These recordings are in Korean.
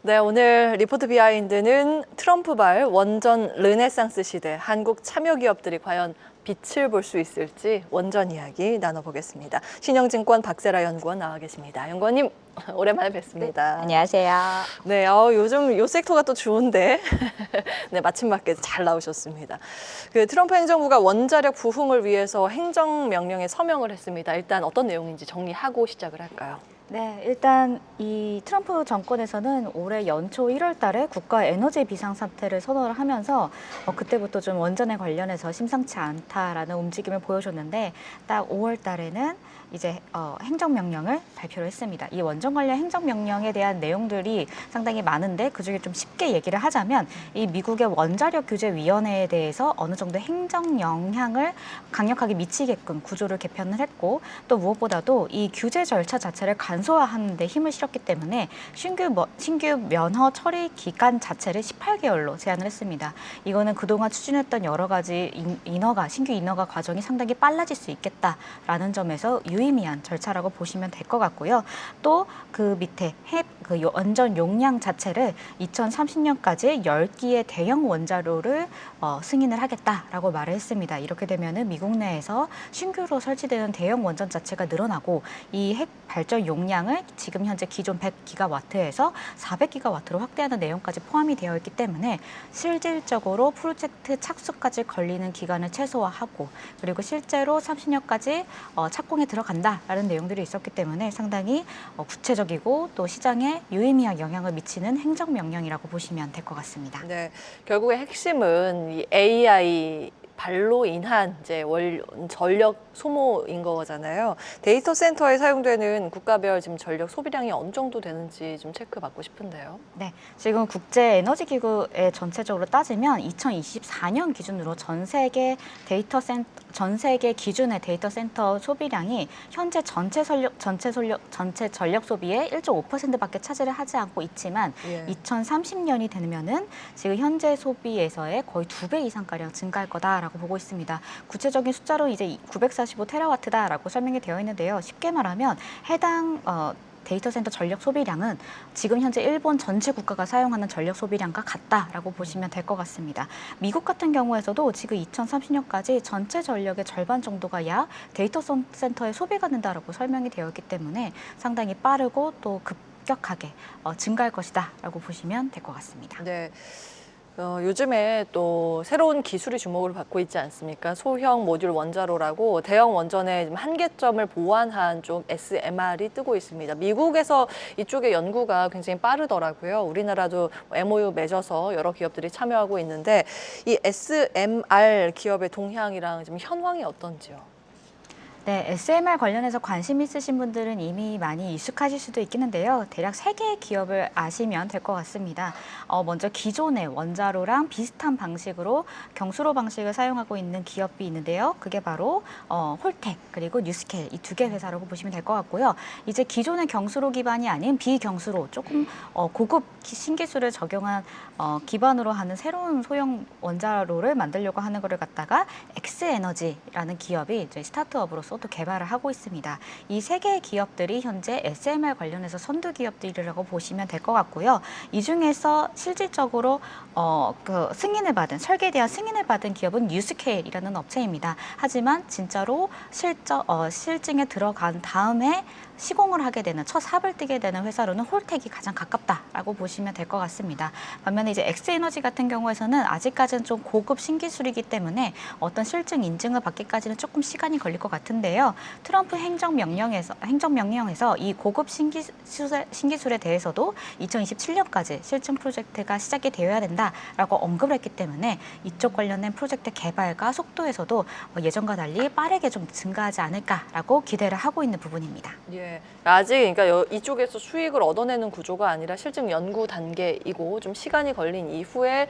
네, 오늘 리포트 비하인드는 트럼프발 원전 르네상스 시대 한국 참여 기업들이 과연 빛을 볼 수 있을지 원전 이야기 나눠보겠습니다. 신영증권 박세라 연구원 나와 계십니다. 연구원님, 오랜만에 뵙습니다. 네, 안녕하세요. 네, 요즘 요 섹터가 또 좋은데 네, 마침 맞게 잘 나오셨습니다. 그 트럼프 행정부가 원자력 부흥을 위해서 행정명령에 서명을 했습니다. 일단 어떤 내용인지 정리하고 시작을 할까요? 네, 일단 이 트럼프 정권에서는 올해 연초 1월 달에 국가 에너지 비상사태를 선언을 하면서 그때부터 좀 원전에 관련해서 심상치 않다라는 움직임을 보여줬는데 딱 5월 달에는 이제 행정명령을 발표를 했습니다. 이 원전 관련 행정명령에 대한 내용들이 상당히 많은데 그중에 좀 쉽게 얘기를 하자면 이 미국의 원자력 규제위원회에 대해서 어느 정도 행정 영향을 강력하게 미치게끔 구조를 개편을 했고 또 무엇보다도 이 규제 절차 자체를 간소화하는 데 힘을 실었기 때문에 신규 면허 처리 기간 자체를 18개월로 제한을 했습니다. 이거는 그동안 추진했던 여러 가지 신규 인허가 과정이 상당히 빨라질 수 있겠다라는 점에서 유의미한 절차라고 보시면 될 것 같고요. 또 그 밑에 원전 용량 자체를 2030년까지 10기의 대형 원자로를 승인을 하겠다라고 말을 했습니다. 이렇게 되면은 미국 내에서 신규로 설치되는 대형 원전 자체가 늘어나고 이 핵 발전 용량을 지금 현재 기존 100기가와트에서 400기가와트로 확대하는 내용까지 포함이 되어 있기 때문에 실질적으로 프로젝트 착수까지 걸리는 기간을 최소화하고 그리고 실제로 30년까지 착공에 들어간다라는 내용들이 있었기 때문에 상당히 구체적이고 또 시장에 유의미한 영향을 미치는 행정명령이라고 보시면 될 것 같습니다. 네, 결국의 핵심은 이 AI 발로 인한 이제 전력 소모인 거잖아요. 데이터 센터에 사용되는 국가별 지금 전력 소비량이 어느 정도 되는지 좀 체크받고 싶은데요. 네, 지금 국제에너지기구에 전체적으로 따지면 2024년 기준으로 전 세계 기준의 데이터 센터 소비량이 현재 전체 전력 소비의 1.5%밖에 차지를 하지 않고 있지만 2030년이 되면은 지금 현재 소비에서의 거의 2배 이상가량 증가할 거다라고 보고 있습니다. 구체적인 숫자로 이제 945테라와트다라고 설명이 되어 있는데요. 쉽게 말하면 해당 데이터 센터 전력 소비량은 지금 현재 일본 전체 국가가 사용하는 전력 소비량과 같다라고 보시면 될 것 같습니다. 미국 같은 경우에서도 지금 2030년까지 전체 전력의 절반 정도가 약 데이터 센터에 소비가 된다라고 설명이 되어 있기 때문에 상당히 빠르고 또 급격하게 증가할 것이다라고 보시면 될 것 같습니다. 네. 요즘에 또 새로운 기술이 주목을 받고 있지 않습니까? 소형 모듈 원자로라고 대형 원전의 한계점을 보완한 좀 SMR이 뜨고 있습니다. 미국에서 이쪽의 연구가 굉장히 빠르더라고요. 우리나라도 MOU 맺어서 여러 기업들이 참여하고 있는데 이 SMR 기업의 동향이랑 지금 현황이 어떤지요? 네, SMR 관련해서 관심 있으신 분들은 이미 많이 익숙하실 수도 있겠는데요. 대략 3개의 기업을 아시면 될 것 같습니다. 먼저 기존의 원자로랑 비슷한 방식으로 경수로 방식을 사용하고 있는 기업이 있는데요. 그게 바로 홀텍 그리고 뉴스켈 이 2개 회사라고 보시면 될 것 같고요. 이제 기존의 경수로 기반이 아닌 비경수로 조금 고급 신기술을 적용한 기반으로 하는 새로운 소형 원자로를 만들려고 하는 것을 갖다가 엑스에너지라는 기업이 이제 스타트업으로서 또 개발을 하고 있습니다. 이 3개의 기업들이 현재 SMR 관련해서 선두 기업들이라고 보시면 될 것 같고요. 이 중에서 실질적으로 설계에 대한 승인을 받은 기업은 뉴스케일이라는 업체입니다. 하지만 진짜로 실증에 들어간 다음에 시공을 하게 되는 첫 삽을 뜨게 되는 회사로는 홀텍이 가장 가깝다라고 보시면 될 것 같습니다. 반면에 이제 엑스에너지 같은 경우에서는 아직까지는 좀 고급 신기술이기 때문에 어떤 실증 인증을 받기까지는 조금 시간이 걸릴 것 같은데요. 트럼프 행정명령에서 이 고급 신기술에 대해서도 2027년까지 실증 프로젝트가 시작이 되어야 된다라고 언급을 했기 때문에 이쪽 관련된 프로젝트 개발과 속도에서도 예전과 달리 빠르게 좀 증가하지 않을까라고 기대를 하고 있는 부분입니다. 예, 아직 그러니까 이쪽에서 수익을 얻어내는 구조가 아니라 실증 연구 단계이고 좀 시간이 걸린 이후에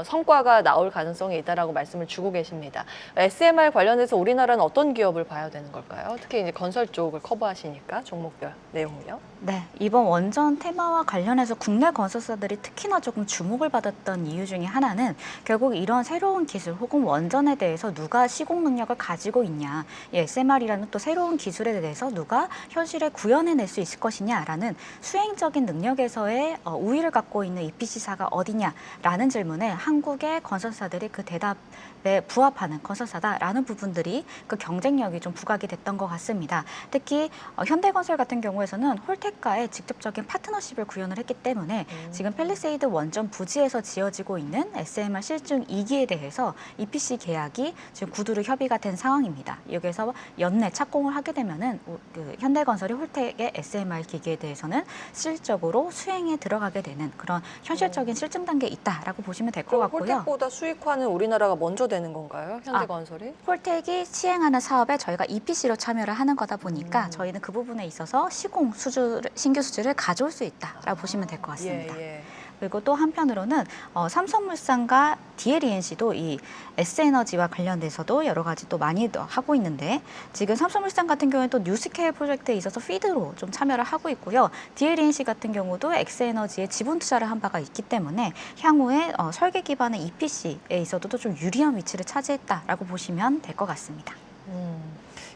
성과가 나올 가능성이 있다라고 말씀을 주고 계십니다. SMR 관련해서 우리나라는 어떤 기업을 봐야 되는 걸까요? 특히 이제 건설 쪽을 커버하시니까 종목별 내용을요. 네, 이번 원전 테마와 관련해서 국내 건설사들이 특히나 조금 주목을 받았던 이유 중에 하나는 결국 이런 새로운 기술 혹은 원전에 대해서 누가 시공 능력을 가지고 있냐, 이 SMR이라는 또 새로운 기술에 대해서 누가 현실에 구현해낼 수 있을 것이냐라는 수행적인 능력에서의 우위를 갖고 있는 EPC사가 어디냐라는 질문에 한국의 건설사들이 그 대답에 부합하는 건설사다라는 부분들이 그 경쟁력이 좀 부각이 됐던 것 같습니다. 특히 현대건설 같은 경우에서는 홀텍과의 직접적인 파트너십을 구현을 했기 때문에 지금 팰리세이드 원전 부지에서 지어지고 있는 SMR 실증 2기에 대해서 EPC 계약이 지금 구두로 협의가 된 상황입니다. 여기에서 연내 착공을 하게 되면은 그 현대건설이 홀텍의 SMR 기기에 대해서는 실질적으로 수행에 들어가게 되는 그런 현실적인 실증 단계에 있다라고 보시면 될 것 같고요. 홀텍보다 수익화는 우리나라가 먼저 되는 건가요? 현대건설이? 홀텍이 시행하는 사업에 저희가 EPC로 참여를 하는 거다 보니까 저희는 그 부분에 있어서 시공 수주를 신규 수주를 가져올 수 있다라고 보시면 될 것 같습니다. 예. 그리고 또 한편으로는 삼성물산과 DLENC도 이 S에너지와 관련돼서도 여러 가지 또 많이 하고 있는데 지금 삼성물산 같은 경우에 또 뉴스케일 프로젝트에 있어서 피드로 좀 참여를 하고 있고요. DLENC 같은 경우도 X에너지에 지분 투자를 한 바가 있기 때문에 향후에 설계 기반의 EPC에 있어도 좀 유리한 위치를 차지했다라고 보시면 될 것 같습니다.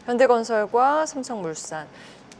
현대건설과 삼성물산,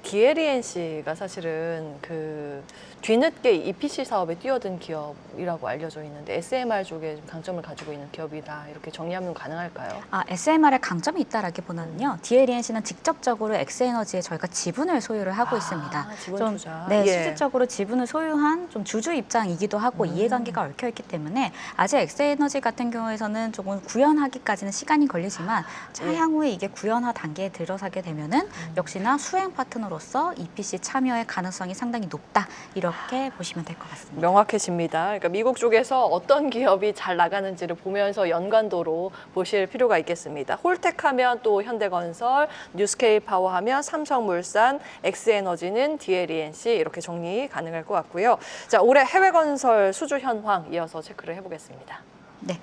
DLENC가 사실은 그 뒤늦게 EPC 사업에 뛰어든 기업이라고 알려져 있는데 SMR 쪽에 좀 강점을 가지고 있는 기업이다 이렇게 정리하면 가능할까요? SMR에 강점이 있다라기보다는요. DLENC는 직접적으로 X에너지에 저희가 지분을 소유를 하고 있습니다. 지분 투자. 네, 예. 실질적으로 지분을 소유한 좀 주주 입장이기도 하고 이해관계가 얽혀 있기 때문에 아직 X에너지 같은 경우에서는 조금 구현하기까지는 시간이 걸리지만 차향후에 이게 구현화 단계에 들어서게 되면은 역시나 수행 파트너로서 EPC 참여의 가능성이 상당히 높다 이렇게 보시면 될 것 같습니다. 명확해집니다. 그러니까 미국 쪽에서 어떤 기업이 잘 나가는지를 보면서 연관도로 보실 필요가 있겠습니다. 홀텍하면 또 현대건설, 뉴스케일 파워하면 삼성물산, X에너지는 DLENC 이렇게 정리 가능할 것 같고요. 자, 올해 해외 건설 수주 현황 이어서 체크를 해보겠습니다. 네,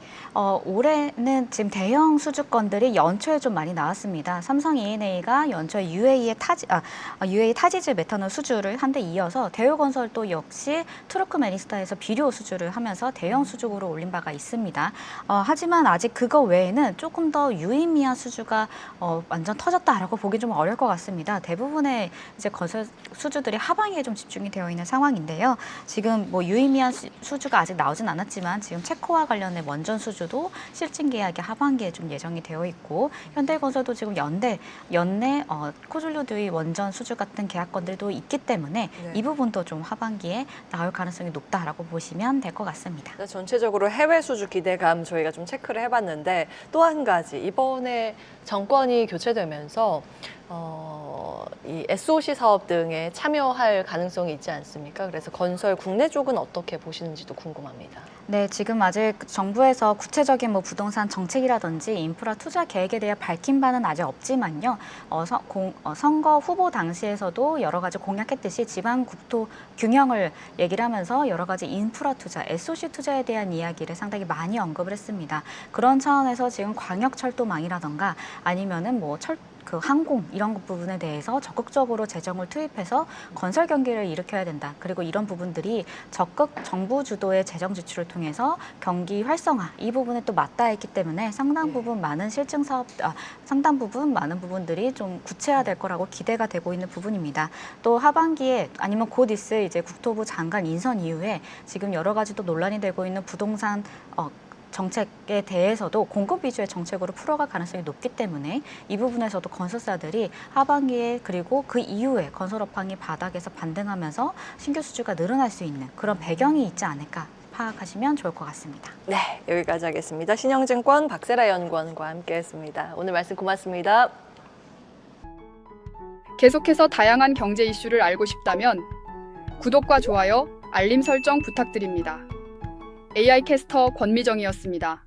올해는 지금 대형 수주건들이 연초에 좀 많이 나왔습니다. 삼성 E&A가 연초에 UAE 타지즈 메탄올 수주를 한 데 이어서 대우건설도 역시 투르크메니스탄에서 비료 수주를 하면서 대형 수주로 올린 바가 있습니다. 하지만 아직 그거 외에는 조금 더 유의미한 수주가 완전 터졌다라고 보기 좀 어려울 것 같습니다. 대부분의 이제 건설 수주들이 하반기에 좀 집중이 되어 있는 상황인데요. 지금 뭐 유의미한 수주가 아직 나오진 않았지만 지금 체코와 관련된 원전 수주도 실증 계약이 하반기에 좀 예정이 되어 있고 현대건설도 지금 연내 코줄루드의 원전 수주 같은 계약건들도 있기 때문에 이 부분도 좀 하반기에 나올 가능성이 높다라고 보시면 될 것 같습니다. 전체적으로 해외 수주 기대감 저희가 좀 체크를 해봤는데 또 한 가지 이번에 정권이 교체되면서 이 SOC 사업 등에 참여할 가능성이 있지 않습니까? 그래서 건설 국내 쪽은 어떻게 보시는지도 궁금합니다. 네, 지금 아직 정부에서 구체적인 뭐 부동산 정책이라든지 인프라 투자 계획에 대해 밝힌 바는 아직 없지만요. 선거 후보 당시에서도 여러 가지 공약했듯이 지방 국토 균형을 얘기를 하면서 여러 가지 인프라 투자, SOC 투자에 대한 이야기를 상당히 많이 언급을 했습니다. 그런 차원에서 지금 광역철도망이라던가 아니면은 뭐 항공 이런 부분에 대해서 적극적으로 재정을 투입해서 건설 경기를 일으켜야 된다. 그리고 이런 부분들이 적극 정부 주도의 재정 지출을 통해서 경기 활성화 이 부분에 또 맞닿아 있기 때문에 상당 부분 많은 실증 사업, 상당 부분 많은 부분들이 좀 구체화될 거라고 기대가 되고 있는 부분입니다. 또 하반기에 아니면 곧 있을 이제 국토부 장관 인선 이후에 지금 여러 가지 또 논란이 되고 있는 부동산 정책에 대해서도 공급 위주의 정책으로 풀어갈 가능성이 높기 때문에 이 부분에서도 건설사들이 하반기에 그리고 그 이후에 건설업황이 바닥에서 반등하면서 신규 수주가 늘어날 수 있는 그런 배경이 있지 않을까 파악하시면 좋을 것 같습니다. 네, 여기까지 하겠습니다. 신영증권 박세라 연구원과 함께했습니다. 오늘 말씀 고맙습니다. 계속해서 다양한 경제 이슈를 알고 싶다면 구독과 좋아요, 알림 설정 부탁드립니다. AI 캐스터 권미정이었습니다.